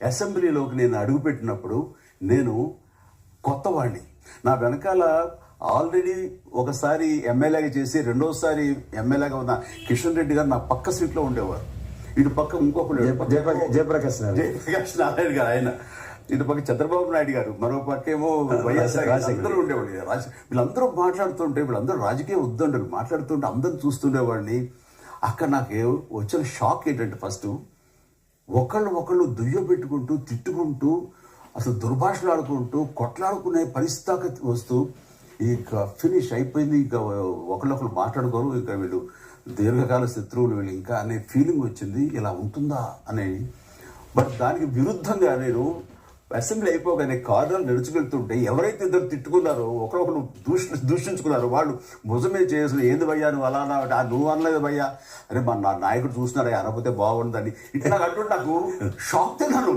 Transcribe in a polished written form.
అసెంబ్లీలోకి నేను అడుగుపెట్టినప్పుడు నేను కొత్తవాడిని. నా వెనకాల ఆల్రెడీ ఒకసారి ఎమ్మెల్యేగా చేసి రెండోసారి ఎమ్మెల్యేగా ఉన్న కిషన్ రెడ్డి గారు నా పక్క సీట్లో ఉండేవారు. ఇటు పక్క ఇంకొకరు జయప్రకాష్ నారాయణ గారు ఆయన, ఇటు పక్క చంద్రబాబు నాయుడు గారు, మరో పక్కేమో వైఎస్ఆర్ అందరూ ఉండేవాళ్ళు. వీళ్ళందరూ మాట్లాడుతుంటే, వీళ్ళందరూ రాజకీయ ఉద్దండులు మాట్లాడుతుంటే అందరూ చూస్తుండేవాడిని. అక్కడ నాకు వచ్చిన షాక్ ఏంటంటే, ఫస్ట్ ఒకళ్ళు దుయ్యబెట్టుకుంటూ తిట్టుకుంటూ అసలు దుర్భాషలు ఆడుకుంటూ కొట్లాడుకునే పరిస్థితి వస్తూ ఇక ఫినిష్ అయిపోయింది, ఇక ఒకళ్ళొకరు మాట్లాడుకోరు, ఇక వీళ్ళు దీర్ఘకాల శత్రువులు వీళ్ళు ఇంకా అనే ఫీలింగ్ వచ్చింది. ఇలా ఉంటుందా అని. బట్ దానికి విరుద్ధంగా నేను అసెంబ్లీ అయిపోగానే కారులో నడుచుకెళ్తుంటే ఎవరైతే ఇద్దరు తిట్టుకున్నారో, ఒకరొకరు దూషించుకున్నారో, వాళ్ళు భుజం మీద చేసిన ఏంది భయ్యా నువ్వు అలా నువ్వు అనలేదు భయ్యా, అరే మా నా నాయకుడు చూస్తున్నాడు అనకపోతే బాగుందని ఇట్లా అంటుంటే నాకు షాక్ తిన్నాను.